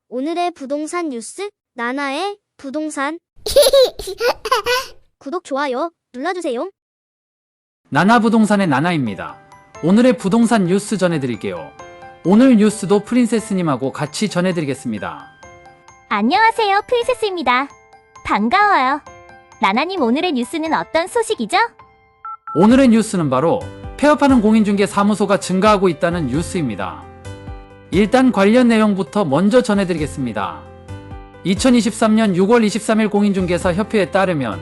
오늘의 부동산 뉴스, 나나의 부동산. 구독, 좋아요 눌러주세요. 나나부동산의 나나입니다. 오늘의 부동산 뉴스 전해드릴게요. 오늘 뉴스도 프린세스님하고 같이 전해드리겠습니다. 안녕하세요, 프린세스입니다. 반가워요. 나나님, 오늘의 뉴스는 어떤 소식이죠? 오늘의 뉴스는 바로 폐업하는 공인중개사무소가 증가하고 있다는 뉴스입니다. 일단 관련 내용부터 먼저 전해드리겠습니다. 2023년 6월 23일 공인중개사 협회에 따르면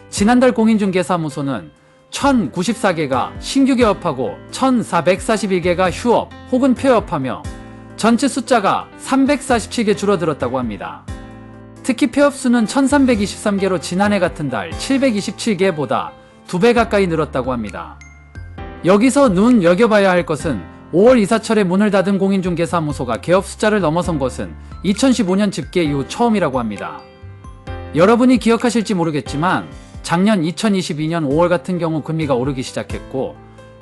지난달 공인중개사무소는 1094개가 신규 개업하고 1441개가 휴업 혹은 폐업하며 전체 숫자가 347개 줄어들었다고 합니다. 특히 폐업 수는 1323개로 지난해 같은 달 727개보다 2배 가까이 늘었다고 합니다. 여기서 눈여겨봐야 할 것은 5월 이사철에 문을 닫은 공인중개사무소가 개업 숫자를 넘어선 것은 2015년 집계 이후 처음이라고 합니다. 여러분이 기억하실지 모르겠지만 작년 2022년 5월 같은 경우 금리가 오르기 시작했고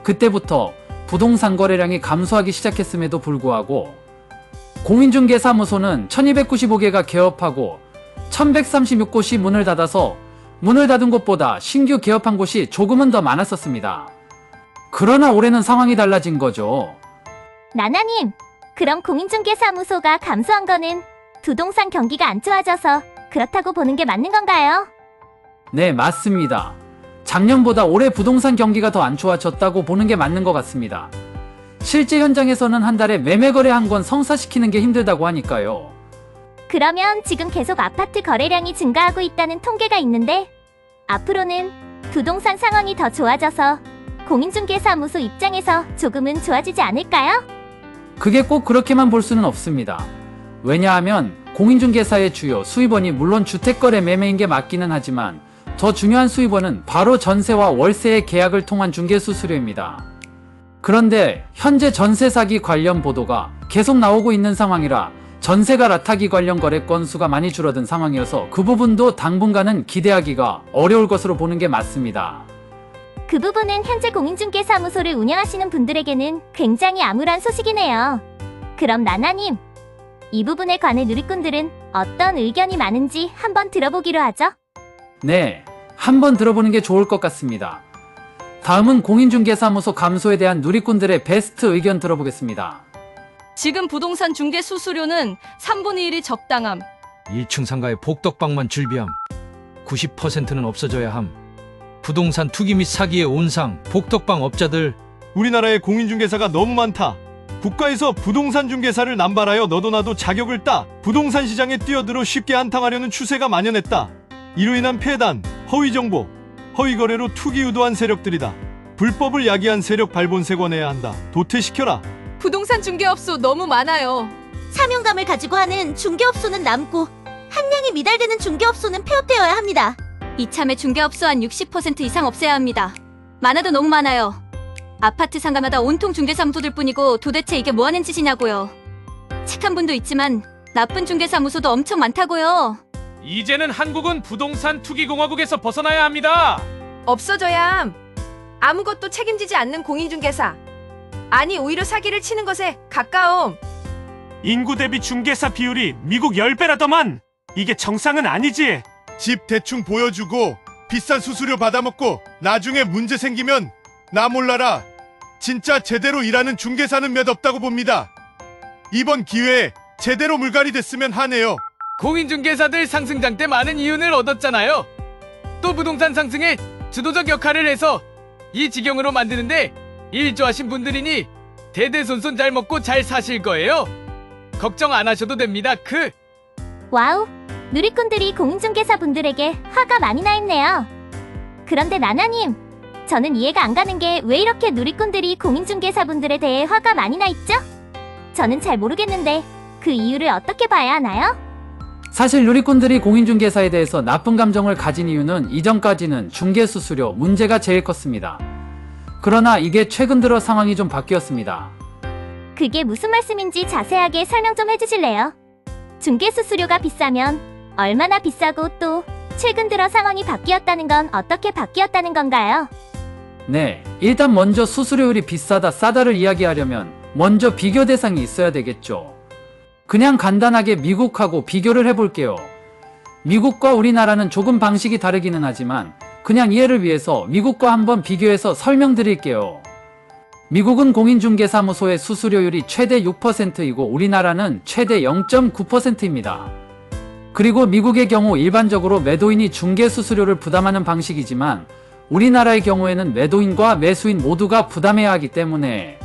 그때부터 부동산 거래량이 감소하기 시작했음에도 불구하고 공인중개사무소는 1295개가 개업하고 1136곳이 문을 닫아서 문을 닫은 곳보다 신규 개업한 곳이 조금은 더 많았었습니다. 그러나 올해는 상황이 달라진 거죠. 나나님, 그럼 공인중개사무소가 감소한 거는 부동산 경기가 안 좋아져서 그렇다고 보는 게 맞는 건가요? 네, 맞습니다. 작년보다 올해 부동산 경기가 더 안 좋아졌다고 보는 게 맞는 것 같습니다. 실제 현장에서는 한 달에 매매 거래 한 건 성사시키는 게 힘들다고 하니까요. 그러면 지금 계속 아파트 거래량이 증가하고 있다는 통계가 있는데 앞으로는 부동산 상황이 더 좋아져서 공인중개사무소 입장에서 조금은 좋아지지 않을까요? 그게 꼭 그렇게만 볼 수는 없습니다. 왜냐하면 공인중개사의 주요 수입원이 물론 주택거래 매매인 게 맞기는 하지만 더 중요한 수입원은 바로 전세와 월세의 계약을 통한 중개수수료입니다. 그런데 현재 전세 사기 관련 보도가 계속 나오고 있는 상황이라 전세 갈아타기 관련 거래 건수가 많이 줄어든 상황이어서 그 부분도 당분간은 기대하기가 어려울 것으로 보는 게 맞습니다. 그 부분은 현재 공인중개사무소를 운영하시는 분들에게는 굉장히 암울한 소식이네요. 그럼 나나님, 이 부분에 관해 누리꾼들은 어떤 의견이 많은지 한번 들어보기로 하죠. 네, 한번 들어보는 게 좋을 것 같습니다. 다음은 공인중개사무소 감소에 대한 누리꾼들의 베스트 의견 들어보겠습니다. 지금 부동산 중개 수수료는 3분의 1이 적당함. 1층 상가의 복덕방만 즐비함. 90%는 없어져야 함. 부동산 투기 및 사기의 온상, 복덕방 업자들. 우리나라에 공인중개사가 너무 많다. 국가에서 부동산 중개사를 남발하여 너도 나도 자격을 따 부동산 시장에 뛰어들어 쉽게 한탕하려는 추세가 만연했다. 이로 인한 폐단, 허위정보, 허위거래로 투기 유도한 세력들이다. 불법을 야기한 세력 발본색원해야 한다. 도태시켜라. 부동산 중개업소 너무 많아요. 사명감을 가지고 하는 중개업소는 남고 함량이 미달되는 중개업소는 폐업되어야 합니다. 이참에 중개업소 한 60% 이상 없애야 합니다. 많아도 너무 많아요. 아파트 상가마다 온통 중개사무소들 뿐이고 도대체 이게 뭐하는 짓이냐고요. 착한 분도 있지만 나쁜 중개사무소도 엄청 많다고요. 이제는 한국은 부동산 투기공화국에서 벗어나야 합니다. 없어져야 함. 아무것도 책임지지 않는 공인중개사. 아니, 오히려 사기를 치는 것에 가까움. 인구 대비 중개사 비율이 미국 10배라더만. 이게 정상은 아니지. 집 대충 보여주고 비싼 수수료 받아먹고 나중에 문제 생기면 나 몰라라. 진짜 제대로 일하는 중개사는 몇 없다고 봅니다. 이번 기회에 제대로 물갈이 됐으면 하네요. 공인중개사들 상승장 때 많은 이윤을 얻었잖아요. 또 부동산 상승에 주도적 역할을 해서 이 지경으로 만드는데 일조하신 분들이니 대대손손 잘 먹고 잘 사실 거예요. 걱정 안 하셔도 됩니다. 와우, 누리꾼들이 공인중개사 분들에게 화가 많이 나 있네요. 그런데 나나님, 저는 이해가 안 가는 게 왜 이렇게 누리꾼들이 공인중개사 분들에 대해 화가 많이 나 있죠? 저는 잘 모르겠는데 그 이유를 어떻게 봐야 하나요? 사실 누리꾼들이 공인중개사에 대해서 나쁜 감정을 가진 이유는 이전까지는 중개수수료 문제가 제일 컸습니다. 그러나 이게 최근 들어 상황이 좀 바뀌었습니다. 그게 무슨 말씀인지 자세하게 설명 좀 해주실래요? 중개수수료가 비싸면 얼마나 비싸고 또 최근 들어 상황이 바뀌었다는 건 어떻게 바뀌었다는 건가요? 네, 일단 먼저 수수료율이 비싸다 싸다를 이야기하려면 먼저 비교 대상이 있어야 되겠죠. 그냥 간단하게 미국하고 비교를 해볼게요. 미국과 우리나라는 조금 방식이 다르기는 하지만 그냥 이해를 위해서 미국과 한번 비교해서 설명드릴게요. 미국은 공인중개사무소의 수수료율이 최대 6%이고 우리나라는 최대 0.9%입니다. 그리고 미국의 경우 일반적으로 매도인이 중개 수수료를 부담하는 방식이지만 우리나라의 경우에는 매도인과 매수인 모두가 부담해야 하기 때문에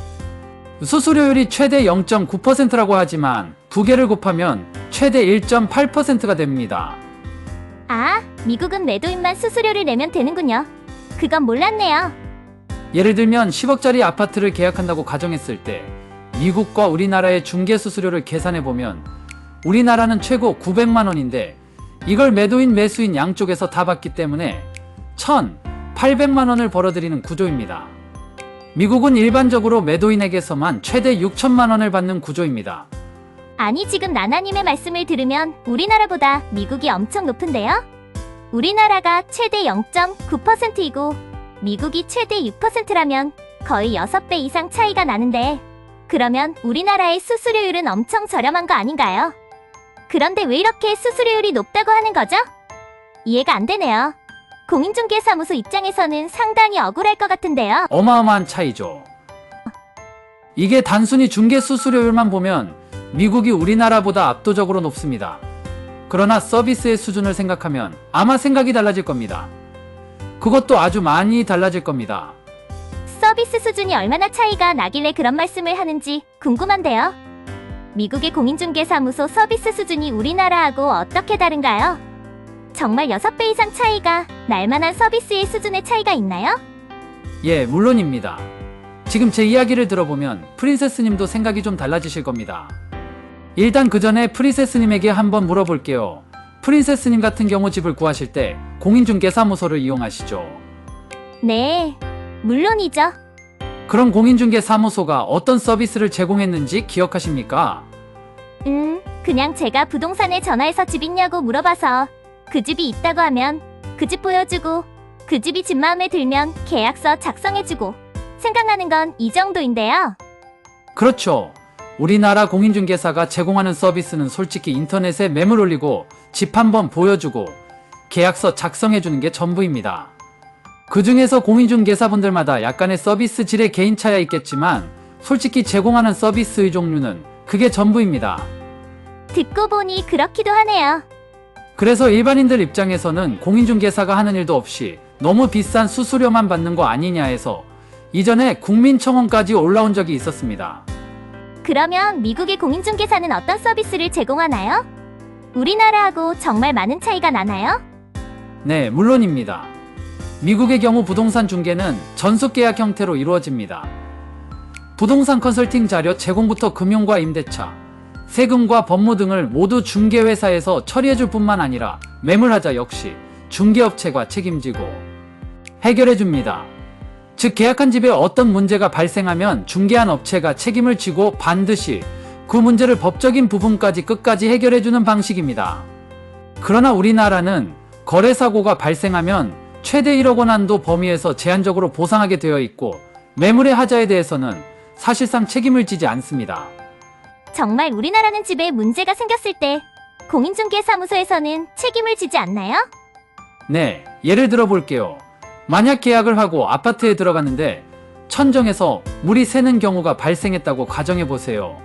수수료율이 최대 0.9%라고 하지만 두 개를 곱하면 최대 1.8%가 됩니다. 아, 미국은 매도인만 수수료를 내면 되는군요. 그건 몰랐네요. 예를 들면 10억짜리 아파트를 계약한다고 가정했을 때 미국과 우리나라의 중개 수수료를 계산해보면 우리나라는 최고 900만 원인데 이걸 매도인 매수인 양쪽에서 다 받기 때문에 1,800만 원을 벌어들이는 구조입니다. 미국은 일반적으로 매도인에게서만 최대 6천만 원을 받는 구조입니다. 아니, 지금 나나님의 말씀을 들으면 우리나라보다 미국이 엄청 높은데요? 우리나라가 최대 0.9%이고 미국이 최대 6%라면 거의 6배 이상 차이가 나는데 그러면 우리나라의 수수료율은 엄청 저렴한 거 아닌가요? 그런데 왜 이렇게 수수료율이 높다고 하는 거죠? 이해가 안 되네요. 공인중개사무소 입장에서는 상당히 억울할 것 같은데요. 어마어마한 차이죠. 이게 단순히 중개 수수료율만 보면 미국이 우리나라보다 압도적으로 높습니다. 그러나 서비스의 수준을 생각하면 아마 생각이 달라질 겁니다. 그것도 아주 많이 달라질 겁니다. 서비스 수준이 얼마나 차이가 나길래 그런 말씀을 하는지 궁금한데요. 미국의 공인중개사무소 서비스 수준이 우리나라하고 어떻게 다른가요? 정말 6배 이상 차이가 날 만한 서비스의 수준의 차이가 있나요? 예, 물론입니다. 지금 제 이야기를 들어보면 프린세스님도 생각이 좀 달라지실 겁니다. 일단 그 전에 프린세스님에게 한번 물어볼게요. 프린세스님 같은 경우 집을 구하실 때 공인중개사무소를 이용하시죠? 네, 물론이죠. 그럼 공인중개사무소가 어떤 서비스를 제공했는지 기억하십니까? 그냥 제가 부동산에 전화해서 집 있냐고 물어봐서 그 집이 있다고 하면 그 집 보여주고 그 집이 집 마음에 들면 계약서 작성해주고 생각나는 건 이 정도인데요. 그렇죠. 우리나라 공인중개사가 제공하는 서비스는 솔직히 인터넷에 매물 올리고 집 한번 보여주고 계약서 작성해주는 게 전부입니다. 그 중에서 공인중개사분들마다 약간의 서비스 질의 개인차야 있겠지만 솔직히 제공하는 서비스의 종류는 그게 전부입니다. 듣고 보니 그렇기도 하네요. 그래서 일반인들 입장에서는 공인중개사가 하는 일도 없이 너무 비싼 수수료만 받는 거 아니냐 해서 이전에 국민청원까지 올라온 적이 있었습니다. 그러면 미국의 공인중개사는 어떤 서비스를 제공하나요? 우리나라하고 정말 많은 차이가 나나요? 네, 물론입니다. 미국의 경우 부동산 중개는 전수계약 형태로 이루어집니다. 부동산 컨설팅 자료 제공부터 금융과 임대차, 세금과 법무 등을 모두 중개회사에서 처리해줄 뿐만 아니라 매물하자 역시 중개업체가 책임지고 해결해줍니다. 즉 계약한 집에 어떤 문제가 발생하면 중개한 업체가 책임을 지고 반드시 그 문제를 법적인 부분까지 끝까지 해결해주는 방식입니다. 그러나 우리나라는 거래사고가 발생하면 최대 1억 원 한도 범위에서 제한적으로 보상하게 되어 있고 매물의 하자에 대해서는 사실상 책임을 지지 않습니다. 정말 우리나라는 집에 문제가 생겼을 때 공인중개사무소에서는 책임을 지지 않나요? 네, 예를 들어 볼게요. 만약 계약을 하고 아파트에 들어갔는데 천정에서 물이 새는 경우가 발생했다고 가정해보세요.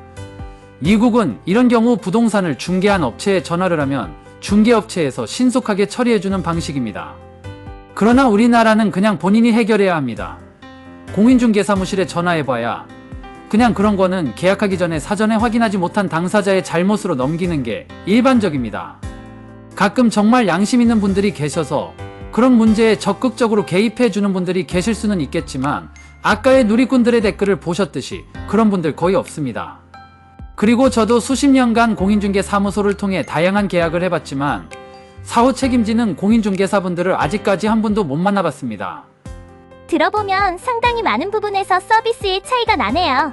미국은 이런 경우 부동산을 중개한 업체에 전화를 하면 중개업체에서 신속하게 처리해주는 방식입니다. 그러나 우리나라는 그냥 본인이 해결해야 합니다. 공인중개사무실에 전화해봐야 그냥 그런 거는 계약하기 전에 사전에 확인하지 못한 당사자의 잘못으로 넘기는 게 일반적입니다. 가끔 정말 양심 있는 분들이 계셔서 그런 문제에 적극적으로 개입해주는 분들이 계실 수는 있겠지만 아까의 누리꾼들의 댓글을 보셨듯이 그런 분들 거의 없습니다. 그리고 저도 수십 년간 공인중개사무소를 통해 다양한 계약을 해봤지만 사후 책임지는 공인중개사분들을 아직까지 한 분도 못 만나봤습니다. 들어보면 상당히 많은 부분에서 서비스의 차이가 나네요.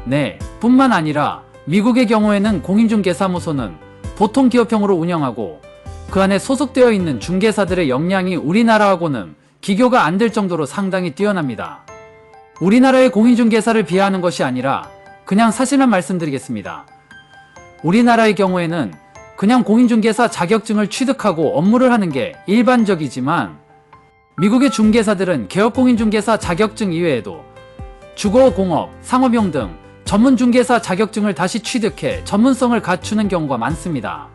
네, 뿐만 아니라 미국의 경우에는 공인중개사무소는 보통 기업형으로 운영하고 그 안에 소속되어 있는 중개사들의 역량이 우리나라하고는 비교가 안 될 정도로 상당히 뛰어납니다. 우리나라의 공인중개사를 비하하는 것이 아니라 그냥 사실만 말씀드리겠습니다. 우리나라의 경우에는 그냥 공인중개사 자격증을 취득하고 업무를 하는 게 일반적이지만 미국의 중개사들은 개업공인중개사 자격증 이외에도 주거공업, 상업용 등 전문중개사 자격증을 다시 취득해 전문성을 갖추는 경우가 많습니다.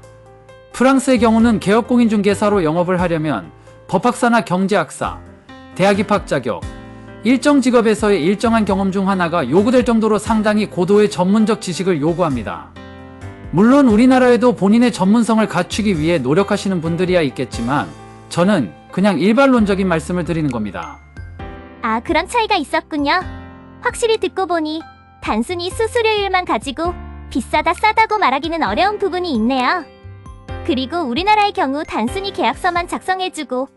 프랑스의 경우는 개업공인중개사로 영업을 하려면 법학사나 경제학사, 대학 입학 자격, 일정 직업에서의 일정한 경험 중 하나가 요구될 정도로 상당히 고도의 전문적 지식을 요구합니다. 물론 우리나라에도 본인의 전문성을 갖추기 위해 노력하시는 분들이야 있겠지만 저는 그냥 일반론적인 말씀을 드리는 겁니다. 아, 그런 차이가 있었군요. 확실히 듣고 보니 단순히 수수료율만 가지고 비싸다 싸다고 말하기는 어려운 부분이 있네요. 그리고 우리나라의 경우 단순히 계약서만 작성해주고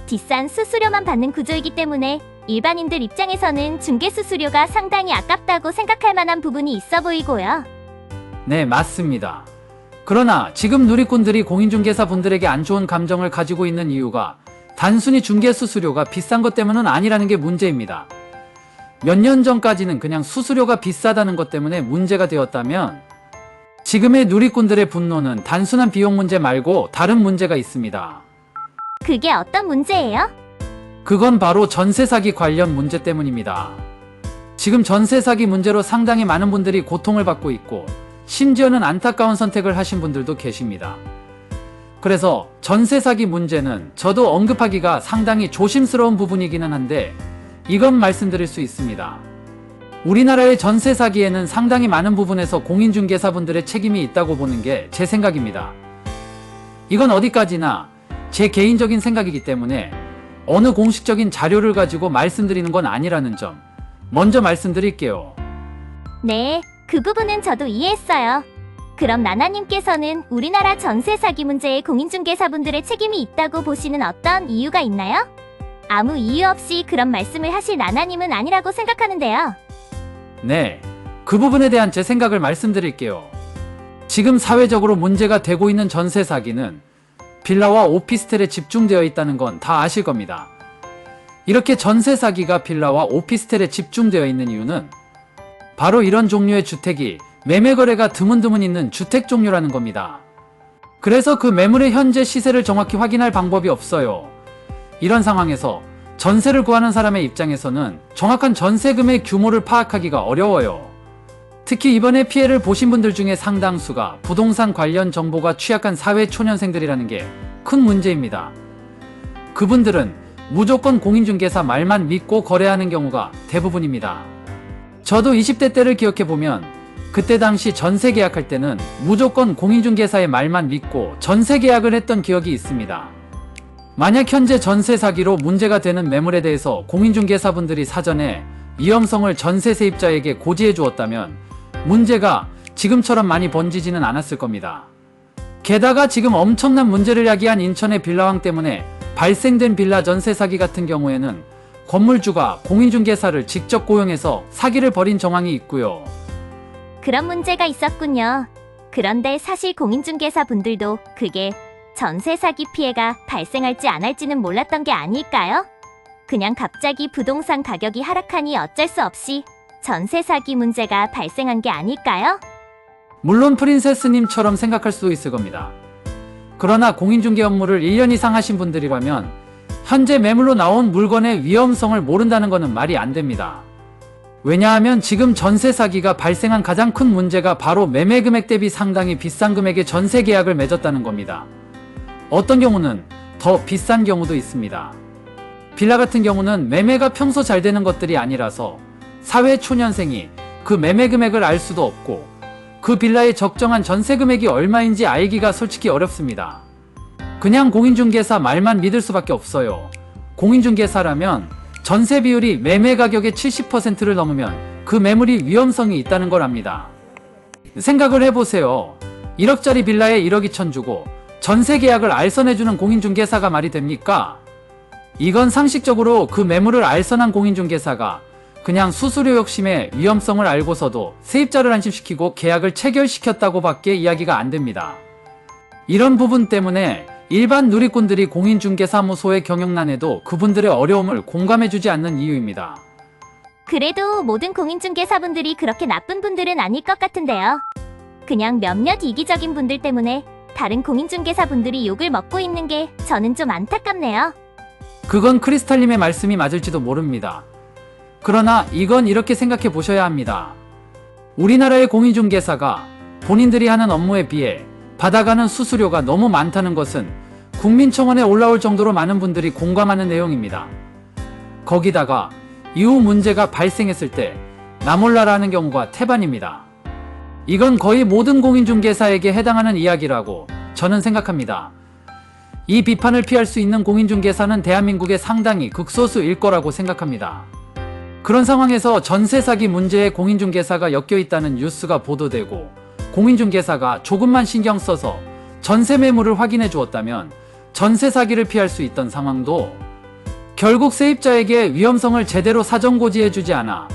비싼 수수료만 받는 구조이기 때문에 일반인들 입장에서는 중개 수수료가 상당히 아깝다고 생각할 만한 부분이 있어 보이고요. 네, 맞습니다. 그러나 지금 누리꾼들이 공인중개사 분들에게 안 좋은 감정을 가지고 있는 이유가 단순히 중개 수수료가 비싼 것 때문은 아니라는 게 문제입니다. 몇 년 전까지는 그냥 수수료가 비싸다는 것 때문에 문제가 되었다면 지금의 누리꾼들의 분노는 단순한 비용 문제 말고 다른 문제가 있습니다. 그게 어떤 문제예요? 그건 바로 전세 사기 관련 문제 때문입니다. 지금 전세 사기 문제로 상당히 많은 분들이 고통을 받고 있고 심지어는 안타까운 선택을 하신 분들도 계십니다. 그래서 전세 사기 문제는 저도 언급하기가 상당히 조심스러운 부분이기는 한데 이건 말씀드릴 수 있습니다. 우리나라의 전세 사기에는 상당히 많은 부분에서 공인중개사분들의 책임이 있다고 보는 게 제 생각입니다. 이건 어디까지나 제 개인적인 생각이기 때문에 어느 공식적인 자료를 가지고 말씀드리는 건 아니라는 점 먼저 말씀드릴게요. 네, 그 부분은 저도 이해했어요. 그럼 나나님께서는 우리나라 전세 사기 문제에 공인중개사분들의 책임이 있다고 보시는 어떤 이유가 있나요? 아무 이유 없이 그런 말씀을 하실 나나님은 아니라고 생각하는데요. 네, 그 부분에 대한 제 생각을 말씀드릴게요. 지금 사회적으로 문제가 되고 있는 전세 사기는 빌라와 오피스텔에 집중되어 있다는 건 다 아실 겁니다. 이렇게 전세 사기가 빌라와 오피스텔에 집중되어 있는 이유는 바로 이런 종류의 주택이 매매 거래가 드문드문 있는 주택 종류라는 겁니다. 그래서 그 매물의 현재 시세를 정확히 확인할 방법이 없어요. 이런 상황에서 전세를 구하는 사람의 입장에서는 정확한 전세금의 규모를 파악하기가 어려워요. 특히 이번에 피해를 보신 분들 중에 상당수가 부동산 관련 정보가 취약한 사회초년생들이라는 게 큰 문제입니다. 그분들은 무조건 공인중개사 말만 믿고 거래하는 경우가 대부분입니다. 저도 20대 때를 기억해보면 그때 당시 전세 계약할 때는 무조건 공인중개사의 말만 믿고 전세 계약을 했던 기억이 있습니다. 만약 현재 전세 사기로 문제가 되는 매물에 대해서 공인중개사분들이 사전에 위험성을 전세 세입자에게 고지해 주었다면 문제가 지금처럼 많이 번지지는 않았을 겁니다. 게다가 지금 엄청난 문제를 야기한 인천의 빌라왕 때문에 발생된 빌라 전세 사기 같은 경우에는 건물주가 공인중개사를 직접 고용해서 사기를 벌인 정황이 있고요. 그런 문제가 있었군요. 그런데 사실 공인중개사 분들도 그게 전세 사기 피해가 발생할지 안 할지는 몰랐던 게 아닐까요? 그냥 갑자기 부동산 가격이 하락하니 어쩔 수 없이 전세 사기 문제가 발생한 게 아닐까요? 물론 프린세스님처럼 생각할 수도 있을 겁니다. 그러나 공인중개 업무를 1년 이상 하신 분들이라면 현재 매물로 나온 물건의 위험성을 모른다는 것은 말이 안 됩니다. 왜냐하면 지금 전세 사기가 발생한 가장 큰 문제가 바로 매매 금액 대비 상당히 비싼 금액의 전세 계약을 맺었다는 겁니다. 어떤 경우는 더 비싼 경우도 있습니다. 빌라 같은 경우는 매매가 평소 잘 되는 것들이 아니라서 사회초년생이 그 매매 금액을 알 수도 없고 그 빌라의 적정한 전세 금액이 얼마인지 알기가 솔직히 어렵습니다. 그냥 공인중개사 말만 믿을 수밖에 없어요. 공인중개사라면 전세 비율이 매매 가격의 70%를 넘으면 그 매물이 위험성이 있다는 걸 압니다. 생각을 해보세요. 1억짜리 빌라에 1억 2천 주고 전세 계약을 알선해주는 공인중개사가 말이 됩니까? 이건 상식적으로 그 매물을 알선한 공인중개사가 그냥 수수료 욕심에 위험성을 알고서도 세입자를 안심시키고 계약을 체결시켰다고 밖에 이야기가 안 됩니다. 이런 부분 때문에 일반 누리꾼들이 공인중개사무소의 경영난에도 그분들의 어려움을 공감해주지 않는 이유입니다. 그래도 모든 공인중개사분들이 그렇게 나쁜 분들은 아닐 것 같은데요. 그냥 몇몇 이기적인 분들 때문에 다른 공인중개사분들이 욕을 먹고 있는 게 저는 좀 안타깝네요. 그건 크리스탈님의 말씀이 맞을지도 모릅니다. 그러나 이건 이렇게 생각해 보셔야 합니다. 우리나라의 공인중개사가 본인들이 하는 업무에 비해 받아가는 수수료가 너무 많다는 것은 국민청원에 올라올 정도로 많은 분들이 공감하는 내용입니다. 거기다가 이후 문제가 발생했을 때 나 몰라라 하는 경우가 태반입니다. 이건 거의 모든 공인중개사에게 해당하는 이야기라고 저는 생각합니다. 이 비판을 피할 수 있는 공인중개사는 대한민국에 상당히 극소수일 거라고 생각합니다. 그런 상황에서 전세 사기 문제에 공인중개사가 엮여 있다는 뉴스가 보도되고 공인중개사가 조금만 신경 써서 전세 매물을 확인해 주었다면 전세 사기를 피할 수 있던 상황도 결국 세입자에게 위험성을 제대로 사전고지해 주지 않아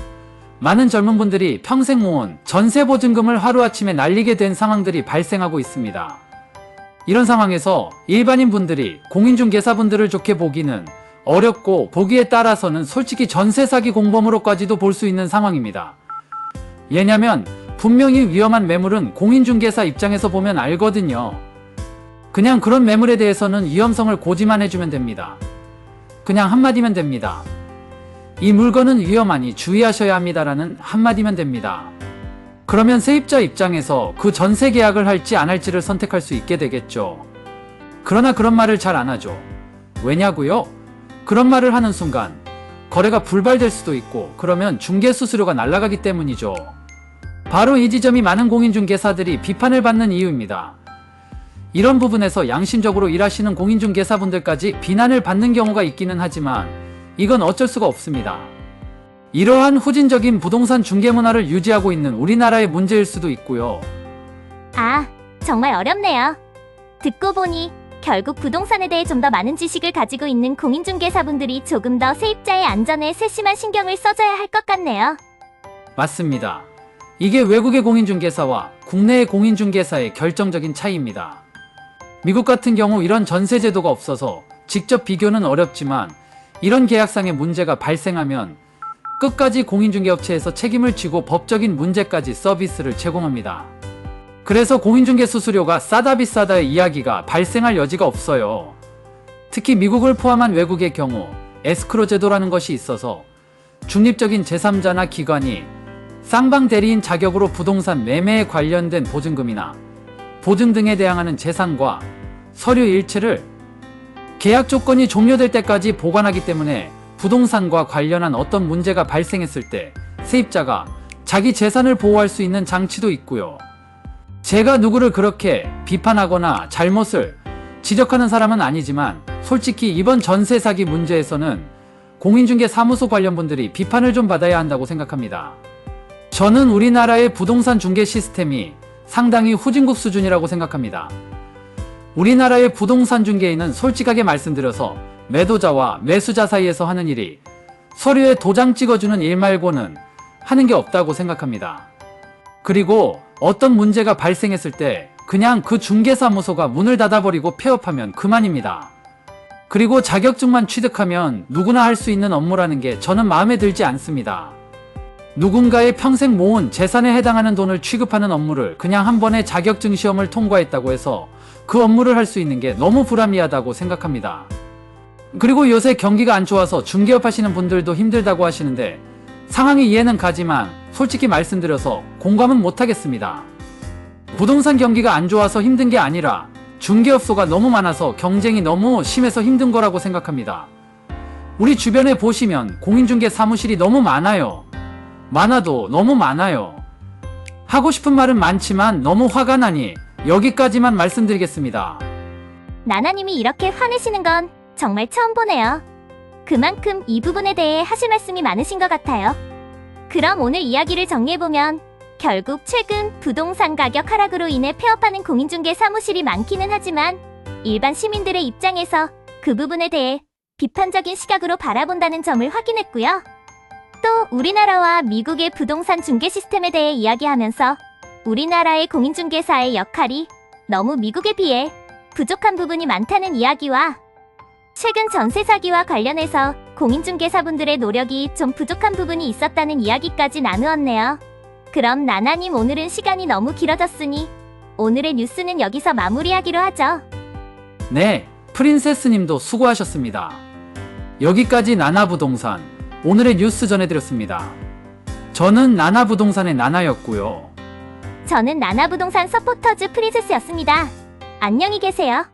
많은 젊은 분들이 평생 모은 전세보증금을 하루아침에 날리게 된 상황들이 발생하고 있습니다. 이런 상황에서 일반인 분들이 공인중개사분들을 좋게 보기는 어렵고 보기에 따라서는 솔직히 전세 사기 공범으로까지도 볼 수 있는 상황입니다. 왜냐면 분명히 위험한 매물은 공인중개사 입장에서 보면 알거든요. 그냥 그런 매물에 대해서는 위험성을 고지만 해주면 됩니다. 그냥 한마디면 됩니다. 이 물건은 위험하니 주의하셔야 합니다라는 한마디면 됩니다. 그러면 세입자 입장에서 그 전세 계약을 할지 안 할지를 선택할 수 있게 되겠죠. 그러나 그런 말을 잘 안 하죠. 왜냐고요? 그런 말을 하는 순간 거래가 불발될 수도 있고 그러면 중개 수수료가 날아가기 때문이죠. 바로 이 지점이 많은 공인중개사들이 비판을 받는 이유입니다. 이런 부분에서 양심적으로 일하시는 공인중개사분들까지 비난을 받는 경우가 있기는 하지만 이건 어쩔 수가 없습니다. 이러한 후진적인 부동산 중개 문화를 유지하고 있는 우리나라의 문제일 수도 있고요. 아, 정말 어렵네요. 듣고 보니 결국 부동산에 대해 좀 더 많은 지식을 가지고 있는 공인중개사분들이 조금 더 세입자의 안전에 세심한 신경을 써줘야 할 것 같네요. 맞습니다. 이게 외국의 공인중개사와 국내의 공인중개사의 결정적인 차이입니다. 미국 같은 경우 이런 전세 제도가 없어서 직접 비교는 어렵지만 이런 계약상의 문제가 발생하면 끝까지 공인중개업체에서 책임을 지고 법적인 문제까지 서비스를 제공합니다. 그래서 공인중개 수수료가 싸다 비싸다의 이야기가 발생할 여지가 없어요. 특히 미국을 포함한 외국의 경우 에스크로 제도라는 것이 있어서 중립적인 제3자나 기관이 쌍방 대리인 자격으로 부동산 매매에 관련된 보증금이나 보증 등에 대항하는 재산과 서류 일체를 계약 조건이 종료될 때까지 보관하기 때문에 부동산과 관련한 어떤 문제가 발생했을 때 세입자가 자기 재산을 보호할 수 있는 장치도 있고요. 제가 누구를 그렇게 비판하거나 잘못을 지적하는 사람은 아니지만 솔직히 이번 전세 사기 문제에서는 공인중개 사무소 관련 분들이 비판을 좀 받아야 한다고 생각합니다. 저는 우리나라의 부동산 중개 시스템이 상당히 후진국 수준이라고 생각합니다. 우리나라의 부동산 중개인은 솔직하게 말씀드려서 매도자와 매수자 사이에서 하는 일이 서류에 도장 찍어주는 일 말고는 하는 게 없다고 생각합니다. 그리고 어떤 문제가 발생했을 때 그냥 그 중개사무소가 문을 닫아버리고 폐업하면 그만입니다. 그리고 자격증만 취득하면 누구나 할 수 있는 업무라는 게 저는 마음에 들지 않습니다. 누군가의 평생 모은 재산에 해당하는 돈을 취급하는 업무를 그냥 한 번에 자격증 시험을 통과했다고 해서 그 업무를 할 수 있는 게 너무 불합리하다고 생각합니다. 그리고 요새 경기가 안 좋아서 중개업 하시는 분들도 힘들다고 하시는데 상황이 이해는 가지만 솔직히 말씀드려서 공감은 못하겠습니다. 부동산 경기가 안 좋아서 힘든 게 아니라 중개업소가 너무 많아서 경쟁이 너무 심해서 힘든 거라고 생각합니다. 우리 주변에 보시면 공인중개 사무실이 너무 많아요. 많아도 너무 많아요. 하고 싶은 말은 많지만 너무 화가 나니 여기까지만 말씀드리겠습니다. 나나님이 이렇게 화내시는 건 정말 처음 보네요. 그만큼 이 부분에 대해 하실 말씀이 많으신 것 같아요. 그럼 오늘 이야기를 정리해보면 결국 최근 부동산 가격 하락으로 인해 폐업하는 공인중개 사무실이 많기는 하지만 일반 시민들의 입장에서 그 부분에 대해 비판적인 시각으로 바라본다는 점을 확인했고요. 또 우리나라와 미국의 부동산 중개 시스템에 대해 이야기하면서 우리나라의 공인중개사의 역할이 너무 미국에 비해 부족한 부분이 많다는 이야기와 최근 전세 사기와 관련해서 공인중개사분들의 노력이 좀 부족한 부분이 있었다는 이야기까지 나누었네요. 그럼 나나님 오늘은 시간이 너무 길어졌으니 오늘의 뉴스는 여기서 마무리하기로 하죠. 네, 프린세스님도 수고하셨습니다. 여기까지 나나부동산 오늘의 뉴스 전해드렸습니다. 저는 나나부동산의 나나였고요. 저는 나나부동산 서포터즈 프린세스였습니다. 안녕히 계세요.